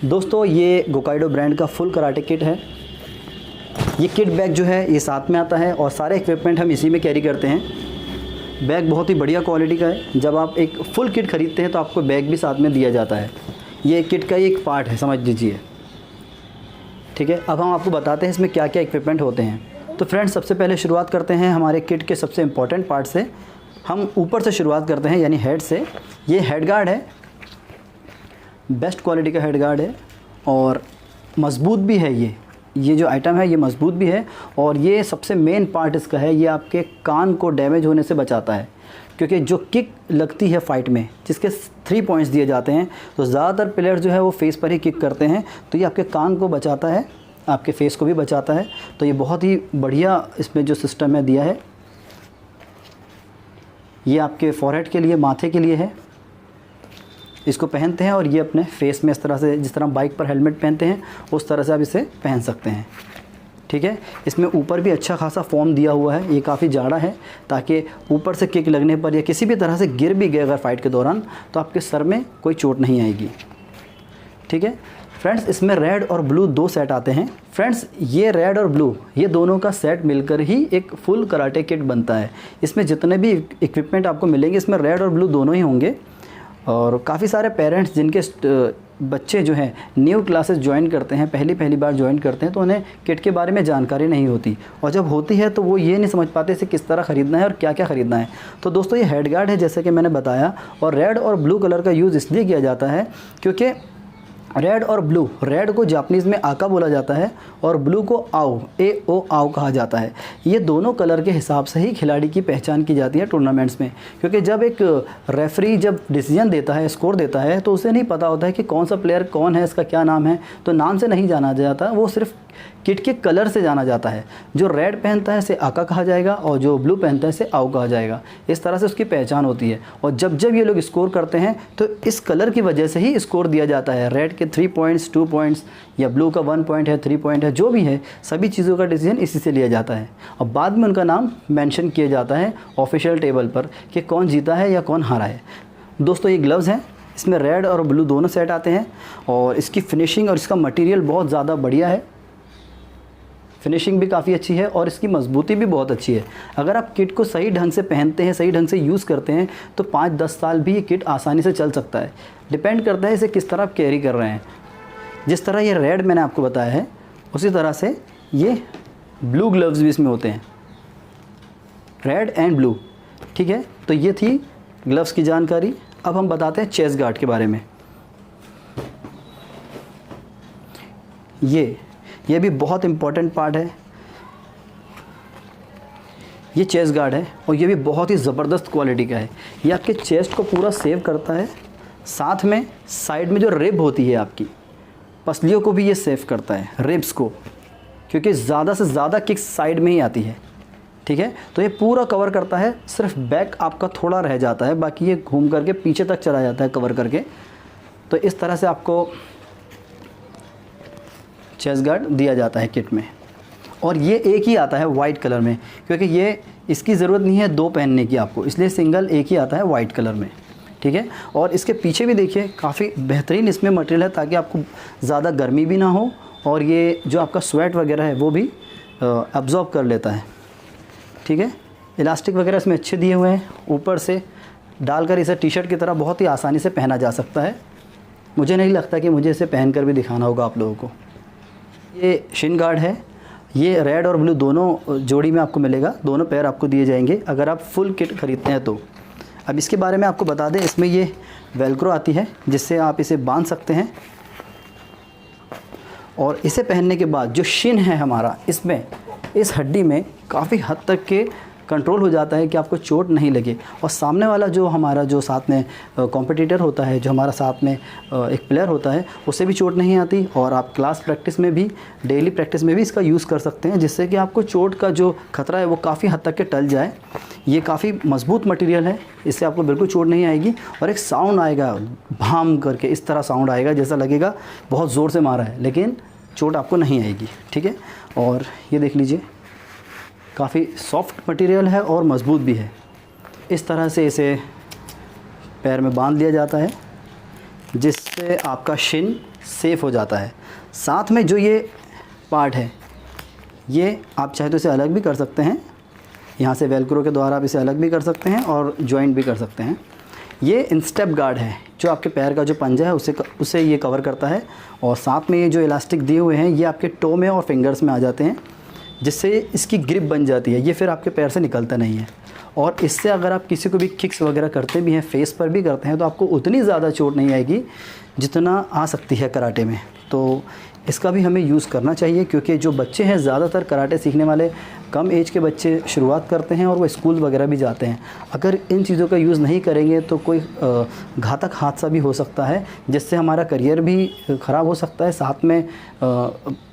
दोस्तों ये गोकाइडो ब्रांड का फुल कराटे किट है। ये किट बैग जो है ये साथ में आता है और सारे इक्विपमेंट हम इसी में कैरी करते हैं। बैग बहुत ही बढ़िया क्वालिटी का है। जब आप एक फुल किट ख़रीदते हैं तो आपको बैग भी साथ में दिया जाता है। ये किट का ही एक पार्ट है, समझ लीजिए। ठीक है, अब हम आपको बताते हैं इसमें क्या क्या इक्विपमेंट होते हैं। तो फ्रेंड्स, सबसे पहले शुरुआत करते हैं हमारे किट के सबसे इम्पॉर्टेंट पार्ट से। हम ऊपर से शुरुआत करते हैं, यानी हेड से। ये हेड गार्ड है, बेस्ट क्वालिटी का हेड गार्ड है और मज़बूत भी है। ये जो आइटम है ये मज़बूत भी है और ये सबसे मेन पार्ट इसका है, ये आपके कान को डैमेज होने से बचाता है। क्योंकि जो किक लगती है फ़ाइट में, जिसके 3 पॉइंट्स दिए जाते हैं, तो ज़्यादातर प्लेयर जो है वो फेस पर ही किक करते हैं, तो ये आपके कान को बचाता है, आपके फेस को भी बचाता है। तो ये बहुत ही बढ़िया इसमें जो सिस्टम है दिया है। ये आपके फॉरहेड के लिए, माथे के लिए है। इसको पहनते हैं और ये अपने फेस में इस तरह से, जिस तरह बाइक पर हेलमेट पहनते हैं उस तरह से आप इसे पहन सकते हैं। ठीक है, इसमें ऊपर भी अच्छा खासा फोम दिया हुआ है। ये काफ़ी जाड़ा है ताकि ऊपर से किक लगने पर या किसी भी तरह से गिर भी गए अगर फाइट के दौरान तो आपके सर में कोई चोट नहीं आएगी। ठीक है फ्रेंड्स, इसमें रेड और ब्लू 2 सेट आते हैं। फ्रेंड्स, ये रेड और ब्लू ये दोनों का सेट मिलकर ही एक फुल कराटे किट बनता है। इसमें जितने भी इक्विपमेंट आपको मिलेंगे इसमें रेड और ब्लू दोनों ही होंगे। और काफ़ी सारे पेरेंट्स जिनके बच्चे जो हैं न्यू क्लासेस ज्वाइन करते हैं, पहली बार ज्वाइन करते हैं, तो उन्हें किट के बारे में जानकारी नहीं होती और जब होती है तो वो ये नहीं समझ पाते इसे किस तरह ख़रीदना है और क्या क्या ख़रीदना है। तो दोस्तों ये हेड गार्ड है जैसे कि मैंने बताया, और रेड और ब्लू कलर का यूज़ इसलिए किया जाता है क्योंकि रेड और ब्लू, रेड को जापानीज़ में आका बोला जाता है और ब्लू को आओ, AO आओ कहा जाता है। ये दोनों कलर के हिसाब से ही खिलाड़ी की पहचान की जाती है टूर्नामेंट्स में। क्योंकि जब एक रेफरी जब डिसीजन देता है, स्कोर देता है, तो उसे नहीं पता होता है कि कौन सा प्लेयर कौन है, इसका क्या नाम है, तो नाम से नहीं जाना जाता, वो सिर्फ किट के कलर से जाना जाता है। जो रेड पहनता है इसे आका कहा जाएगा और जो ब्लू पहनता है इसे आओ कहा जाएगा। इस तरह से उसकी पहचान होती है और जब जब ये लोग स्कोर करते हैं तो इस कलर की वजह से ही स्कोर दिया जाता है। रेड के 3 पॉइंट्स, 2 पॉइंट्स या ब्लू का 1 पॉइंट है, 3 पॉइंट है, जो भी है सभी चीज़ों का डिसीजन इसी से लिया जाता है और बाद में उनका नाम मेंशन किया जाता है ऑफिशियल टेबल पर कि कौन जीता है या कौन हारा है। दोस्तों ये ग्लव्स हैं, इसमें रेड और ब्लू दोनों सेट आते हैं और इसकी फिनिशिंग और इसका मटेरियल बहुत ज़्यादा बढ़िया है। फिनिशिंग भी काफ़ी अच्छी है और इसकी मजबूती भी बहुत अच्छी है। अगर आप किट को सही ढंग से पहनते हैं, सही ढंग से यूज़ करते हैं तो 5-10 साल भी ये किट आसानी से चल सकता है। डिपेंड करता है इसे किस तरह आप कैरी कर रहे हैं। जिस तरह ये रेड मैंने आपको बताया है उसी तरह से ये ब्लू ग्लव्स भी इसमें होते हैं, रेड एंड ब्लू। ठीक है, तो ये थी ग्लव्स की जानकारी। अब हम बताते हैं चेस्ट गार्ड के बारे में। ये भी बहुत इम्पॉर्टेंट पार्ट है। ये चेस्ट गार्ड है और ये भी बहुत ही ज़बरदस्त क्वालिटी का है। ये आपके चेस्ट को पूरा सेव करता है, साथ में साइड में जो रिब होती है आपकी पसलियों को भी ये सेव करता है, रिब्स को, क्योंकि ज़्यादा से ज़्यादा किक्स साइड में ही आती है। ठीक है, तो ये पूरा कवर करता है। सिर्फ बैक आपका थोड़ा रह जाता है, बाकी ये घूम करके पीछे तक चला जाता है कवर करके। तो इस तरह से आपको चेस्ट गार्ड दिया जाता है किट में और ये एक ही आता है वाइट कलर में, क्योंकि ये इसकी ज़रूरत नहीं है 2 पहनने की आपको, इसलिए सिंगल एक ही आता है वाइट कलर में। ठीक है, और इसके पीछे भी देखिए काफ़ी बेहतरीन इसमें मटेरियल है ताकि आपको ज़्यादा गर्मी भी ना हो और ये जो आपका स्वेट वगैरह है वो भी अब्जॉर्ब कर लेता है। ठीक है, इलास्टिक वगैरह इसमें अच्छे दिए हुए हैं। ऊपर से डालकर इसे टी-शर्ट की तरह बहुत ही आसानी से पहना जा सकता है। मुझे नहीं लगता कि मुझे इसे पहन कर भी दिखाना होगा आप लोगों को। ये शिन गार्ड है, ये रेड और ब्लू दोनों जोड़ी में आपको मिलेगा, दोनों पैर आपको दिए जाएंगे अगर आप फुल किट ख़रीदते हैं तो। अब इसके बारे में आपको बता दें, इसमें ये वेलक्रो आती है जिससे आप इसे बांध सकते हैं और इसे पहनने के बाद जो शिन है हमारा, इसमें इस हड्डी में काफ़ी हद तक के कंट्रोल हो जाता है कि आपको चोट नहीं लगे और सामने वाला जो हमारा जो साथ में कॉम्पिटिटर होता है, जो हमारा साथ में एक प्लेयर होता है, उसे भी चोट नहीं आती और आप क्लास प्रैक्टिस में भी, डेली प्रैक्टिस में भी इसका यूज़ कर सकते हैं, जिससे कि आपको चोट का जो खतरा है वो काफ़ी हद तक के टल जाए। ये काफ़ी मजबूत मटेरियल है, इससे आपको बिल्कुल चोट नहीं आएगी और एक साउंड आएगा भाम करके, इस तरह साउंड आएगा जैसा लगेगा बहुत ज़ोर से मारा है, लेकिन चोट आपको नहीं आएगी। ठीक है, और ये देख लीजिए काफ़ी सॉफ्ट मटेरियल है और मज़बूत भी है। इस तरह से इसे पैर में बांध लिया जाता है जिससे आपका शिन सेफ़ हो जाता है। साथ में जो ये पार्ट है, ये आप चाहे तो इसे अलग भी कर सकते हैं, यहाँ से वेलक्रो के द्वारा आप इसे अलग भी कर सकते हैं और जॉइंट भी कर सकते हैं। ये इंस्टेप गार्ड है जो आपके पैर का जो पंजा है उसे ये कवर करता है, और साथ में ये जो इलास्टिक दिए हुए हैं ये आपके टो में और फिंगर्स में आ जाते हैं, जिससे इसकी ग्रिप बन जाती है, ये फिर आपके पैर से निकलता नहीं है। और इससे अगर आप किसी को भी किक्स वगैरह करते भी हैं, फेस पर भी करते हैं, तो आपको उतनी ज़्यादा चोट नहीं आएगी जितना आ सकती है कराटे में। तो इसका भी हमें यूज़ करना चाहिए, क्योंकि जो बच्चे हैं ज़्यादातर कराटे सीखने वाले कम एज के बच्चे शुरुआत करते हैं और वो स्कूल वगैरह भी जाते हैं। अगर इन चीज़ों का यूज़ नहीं करेंगे तो कोई घातक हादसा भी हो सकता है, जिससे हमारा करियर भी ख़राब हो सकता है। साथ में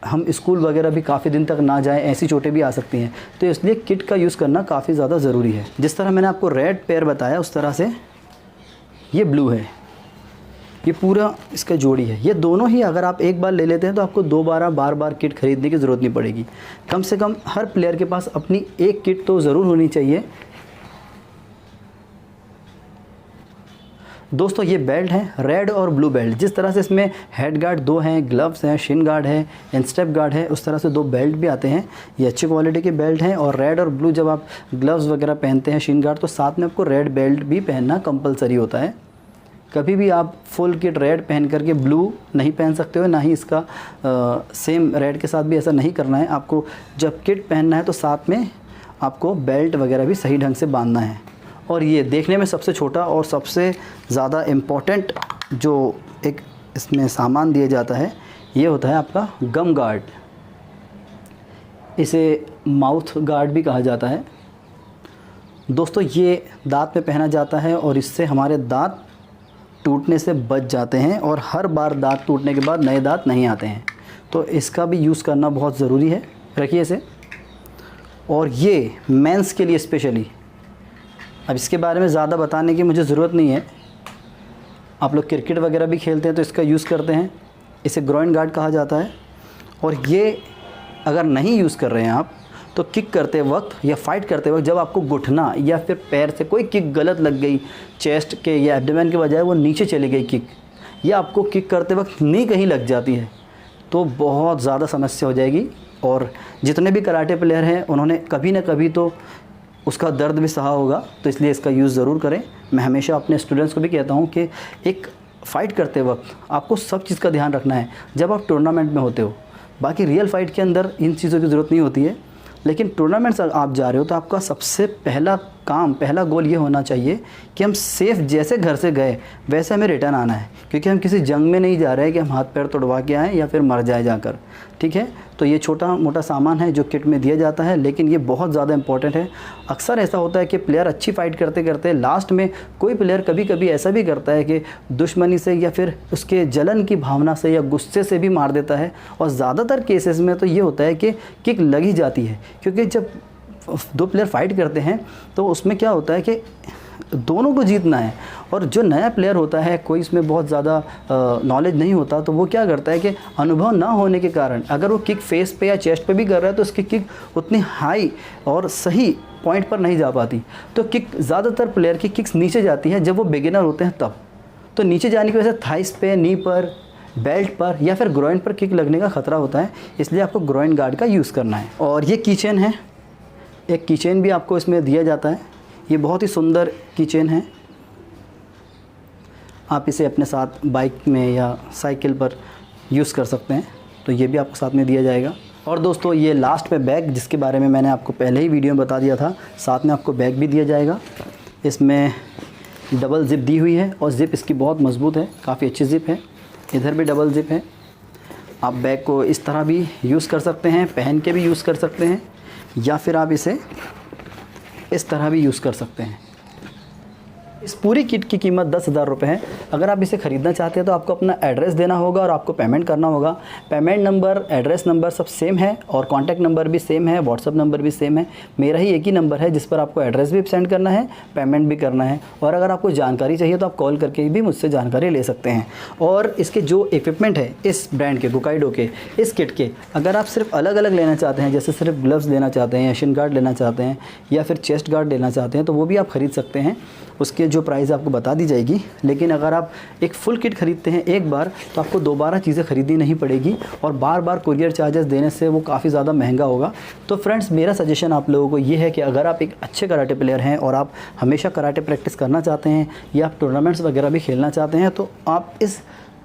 हम स्कूल वगैरह भी काफ़ी दिन तक ना जाएं, ऐसी चोटें भी आ सकती हैं। तो इसलिए किट का यूज़ करना काफ़ी ज़्यादा ज़रूरी है। जिस तरह मैंने आपको रेड पेयर बताया, उस तरह से ये ब्लू है, ये पूरा इसका जोड़ी है। ये दोनों ही अगर आप एक बार ले लेते हैं तो आपको दोबारा बार बार किट खरीदने की ज़रूरत नहीं पड़ेगी। कम से कम हर प्लेयर के पास अपनी एक किट तो ज़रूर होनी चाहिए। दोस्तों ये बेल्ट है रेड और ब्लू बेल्ट। जिस तरह से इसमें हेड गार्ड 2 हैं, ग्लव्स हैं, शिन गार्ड है, इंस्टेप गार्ड है, उस तरह से 2 बेल्ट भी आते हैं। ये अच्छी क्वालिटी के बेल्ट हैं। और रेड और ब्लू जब आप ग्लव्स वगैरह पहनते हैं, शिन गार्ड, तो साथ में आपको रेड बेल्ट भी पहनना कंपलसरी होता है। कभी भी आप फुल किट रेड पहन करके ब्लू नहीं पहन सकते हो, ना ही इसका सेम रेड के साथ भी ऐसा नहीं करना है। आपको जब किट पहनना है तो साथ में आपको बेल्ट वगैरह भी सही ढंग से बांधना है। और ये देखने में सबसे छोटा और सबसे ज़्यादा इम्पोर्टेंट जो एक इसमें सामान दिया जाता है, ये होता है आपका गम गार्ड। इसे माउथ गार्ड भी कहा जाता है। दोस्तों ये दांत में पहना जाता है और इससे हमारे दांत टूटने से बच जाते हैं, और हर बार दांत टूटने के बाद नए दांत नहीं आते हैं। तो इसका भी यूज़ करना बहुत ज़रूरी है। रखिए इसे। और ये मेंस के लिए स्पेशली, अब इसके बारे में ज़्यादा बताने की मुझे ज़रूरत नहीं है। आप लोग क्रिकेट वगैरह भी खेलते हैं तो इसका यूज़ करते हैं। इसे ग्रोइन गार्ड कहा जाता है। और ये अगर नहीं यूज़ कर रहे हैं आप, तो किक करते वक्त या फाइट करते वक्त जब आपको घुटना या फिर पैर से कोई किक गलत लग गई, चेस्ट के या एब्डोमेन के बजाय वो नीचे चली गई किक, या आपको किक करते वक्त नी कहीं लग जाती है, तो बहुत ज़्यादा समस्या हो जाएगी। और जितने भी कराटे प्लेयर हैं उन्होंने कभी ना कभी तो उसका दर्द भी सहा होगा। तो इसलिए इसका यूज़ ज़रूर करें। मैं हमेशा अपने स्टूडेंट्स को भी कहता हूँ कि एक फ़ाइट करते वक्त आपको सब चीज़ का ध्यान रखना है जब आप टूर्नामेंट में होते हो। बाकी रियल फाइट के अंदर इन चीज़ों की ज़रूरत नहीं होती है, लेकिन टूर्नामेंट्स आप जा रहे हो तो आपका सबसे पहला गोल ये होना चाहिए कि हम सेफ़ जैसे घर से गए वैसे हमें रिटर्न आना है। क्योंकि हम किसी जंग में नहीं जा रहे हैं कि हम हाथ पैर तोड़वा के आएँ या फिर मर जाए जाकर। ठीक है, तो ये छोटा मोटा सामान है जो किट में दिया जाता है, लेकिन ये बहुत ज़्यादा इंपॉर्टेंट है। अक्सर ऐसा होता है कि प्लेयर अच्छी फ़ाइट करते करते लास्ट में कोई प्लेयर कभी कभी ऐसा भी करता है कि दुश्मनी से या फिर उसके जलन की भावना से या गुस्से से भी मार देता है। और ज़्यादातर केसेस में तो ये होता है कि किक लग ही जाती है, क्योंकि जब 2 प्लेयर फाइट करते हैं तो उसमें क्या होता है कि दोनों को जीतना है। और जो नया प्लेयर होता है, कोई इसमें बहुत ज़्यादा नॉलेज नहीं होता, तो वो क्या करता है कि अनुभव ना होने के कारण अगर वो किक फेस पे या चेस्ट पे भी कर रहा है तो उसकी किक उतनी हाई और सही पॉइंट पर नहीं जा पाती। तो किक ज़्यादातर प्लेयर की किक्स नीचे जाती है जब वो बिगिनर होते हैं तब। तो नीचे जाने की वजह से थाइस पे, नी पर, बेल्ट पर या फिर ग्रोइन पर किक लगने का ख़तरा होता है। इसलिए आपको ग्रोइन गार्ड का यूज़ करना है। और ये कीचेन है, एक कीचेन भी आपको इसमें दिया जाता है। ये बहुत ही सुंदर कीचेन है। आप इसे अपने साथ बाइक में या साइकिल पर यूज़ कर सकते हैं, तो ये भी आपको साथ में दिया जाएगा। और दोस्तों ये लास्ट में बैग, जिसके बारे में मैंने आपको पहले ही वीडियो में बता दिया था, साथ में आपको बैग भी दिया जाएगा। इसमें डबल ज़िप दी हुई है और ज़िप इसकी बहुत मज़बूत है, काफ़ी अच्छी ज़िप है। इधर भी डबल ज़िप है। आप बैग को इस तरह भी यूज़ कर सकते हैं, पहन के भी यूज़ कर सकते हैं, या फिर आप इसे इस तरह भी यूज़ कर सकते हैं। इस पूरी किट की कीमत 10,000 रुपये है। अगर आप इसे ख़रीदना चाहते हैं तो आपको अपना एड्रेस देना होगा और आपको पेमेंट करना होगा। पेमेंट नंबर, एड्रेस नंबर सब सेम है और कॉन्टैक्ट नंबर भी सेम है, व्हाट्सअप नंबर भी सेम है। मेरा ही एक ही नंबर है जिस पर आपको एड्रेस भी सेंड करना है, पेमेंट भी करना है। और अगर आपको जानकारी चाहिए तो आप कॉल करके भी मुझसे जानकारी ले सकते हैं। और इसके जो इक्विपमेंट है इस ब्रांड के, गुकाइडो के, इस किट के, अगर आप सिर्फ अलग अलग लेना चाहते हैं, जैसे सिर्फ ग्लव्स लेना चाहते हैं या शिन गार्ड लेना चाहते हैं या फिर चेस्ट गार्ड लेना चाहते हैं, तो वो भी आप ख़रीद सकते हैं। उसके जो प्राइस आपको बता दी जाएगी। लेकिन अगर आप एक फुल किट ख़रीदते हैं एक बार, तो आपको दोबारा चीज़ें ख़रीदनी नहीं पड़ेगी और बार बार कुरियर चार्जेस देने से वो काफ़ी ज़्यादा महंगा होगा। तो फ्रेंड्स, मेरा सजेशन आप लोगों को ये है कि अगर आप एक अच्छे कराटे प्लेयर हैं और आप हमेशा कराटे प्रैक्टिस करना चाहते हैं या आप टूर्नामेंट्स वगैरह भी खेलना चाहते हैं, तो आप इस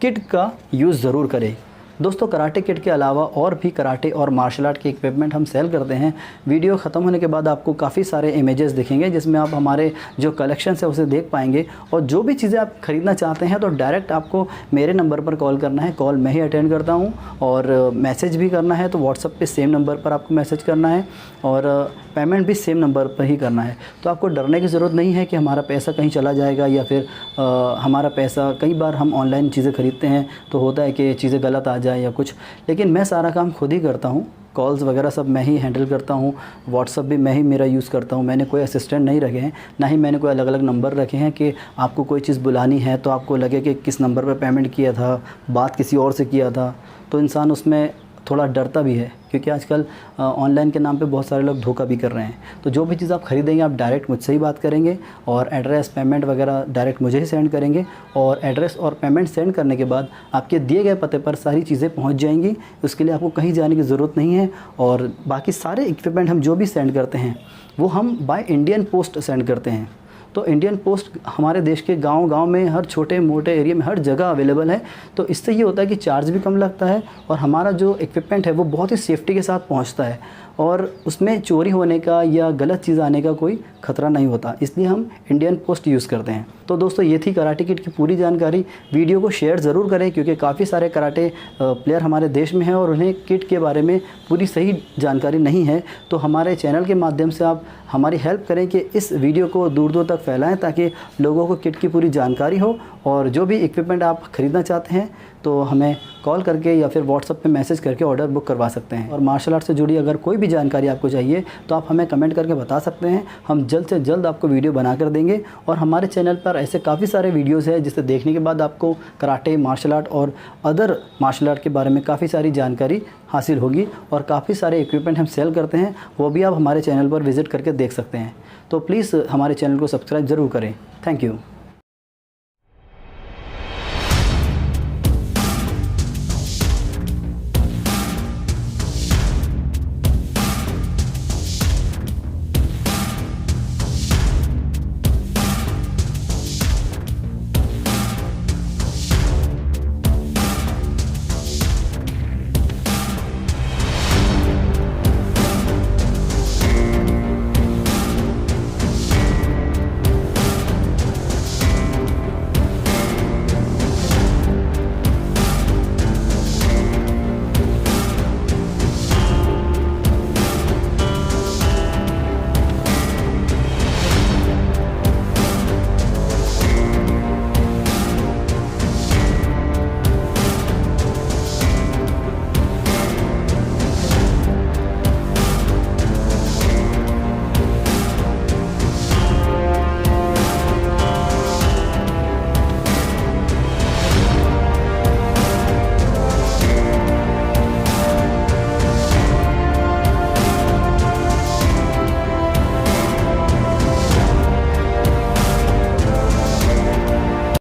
किट का यूज़ ज़रूर करें। दोस्तों, कराटे किट के अलावा और भी कराटे और मार्शल आर्ट के इक्विपमेंट हम सेल करते हैं। वीडियो ख़त्म होने के बाद आपको काफ़ी सारे इमेजेस दिखेंगे जिसमें आप हमारे जो कलेक्शन है उसे देख पाएंगे। और जो भी चीज़ें आप ख़रीदना चाहते हैं तो डायरेक्ट आपको मेरे नंबर पर कॉल करना है। कॉल मैं ही अटेंड करता हूं, और मैसेज भी करना है तो व्हाट्सएप पे सेम नंबर पर आपको मैसेज करना है, और पेमेंट भी सेम नंबर पर ही करना है। तो आपको डरने की ज़रूरत नहीं है कि हमारा पैसा कहीं चला जाएगा या फिर हमारा पैसा, कई बार हम ऑनलाइन चीज़ें ख़रीदते हैं तो होता है कि चीज़ें गलत आ जाए या कुछ, लेकिन मैं सारा काम खुद ही करता हूँ। कॉल्स वगैरह सब मैं ही हैंडल करता हूँ, व्हाट्सअप भी मैं ही मेरा यूज़ करता हूँ। मैंने कोई असिस्टेंट नहीं रखे हैं, ना ही मैंने कोई अलग अलग नंबर रखे हैं कि आपको कोई चीज़ बुलानी है तो आपको लगे कि किस नंबर पर पेमेंट किया था, बात किसी और से किया था, तो इंसान उसमें थोड़ा डरता भी है, क्योंकि आजकल ऑनलाइन के नाम पे बहुत सारे लोग धोखा भी कर रहे हैं। तो जो भी चीज़ आप ख़रीदेंगे आप डायरेक्ट मुझसे ही बात करेंगे, और एड्रेस पेमेंट वगैरह डायरेक्ट मुझे ही सेंड करेंगे, और एड्रेस और पेमेंट सेंड करने के बाद आपके दिए गए पते पर सारी चीज़ें पहुंच जाएंगी। उसके लिए आपको कहीं जाने की ज़रूरत नहीं है। और बाकी सारे इक्विपमेंट हम जो भी सेंड करते हैं वो हम बाय इंडियन पोस्ट सेंड करते हैं। तो इंडियन पोस्ट हमारे देश के गांव-गांव में, हर छोटे मोटे एरिया में, हर जगह अवेलेबल है। तो इससे ये होता है कि चार्ज भी कम लगता है और हमारा जो इक्विपमेंट है वो बहुत ही सेफ्टी के साथ पहुंचता है, और उसमें चोरी होने का या गलत चीज़ आने का कोई ख़तरा नहीं होता। इसलिए हम इंडियन पोस्ट यूज़ करते हैं। तो दोस्तों, ये थी कराटे किट की पूरी जानकारी। वीडियो को शेयर ज़रूर करें, क्योंकि काफ़ी सारे कराटे प्लेयर हमारे देश में हैं और उन्हें किट के बारे में पूरी सही जानकारी नहीं है। तो हमारे चैनल के माध्यम से आप हमारी हेल्प करें कि इस वीडियो को दूर दूर तक फैलाएं, ताकि लोगों को किट की पूरी जानकारी हो। और जो भी इक्विपमेंट आप ख़रीदना चाहते हैं तो हमें कॉल करके या फिर व्हाट्सएप पे मैसेज करके ऑर्डर बुक करवा सकते हैं। और मार्शल आर्ट से जुड़ी अगर कोई भी जानकारी आपको चाहिए तो आप हमें कमेंट करके बता सकते हैं। हम जल्द से जल्द आपको वीडियो बना कर देंगे। और हमारे चैनल पर ऐसे काफ़ी सारे वीडियोज़ हैं जिसे देखने के बाद आपको कराटे, मार्शल आर्ट और अदर मार्शल आर्ट के बारे में काफ़ी सारी जानकारी हासिल होगी। और काफ़ी सारे इक्विपमेंट हम सेल करते हैं, वो भी आप हमारे चैनल पर विज़िट करके देख सकते हैं। तो प्लीज़ हमारे चैनल को सब्सक्राइब ज़रूर करें। Thank you.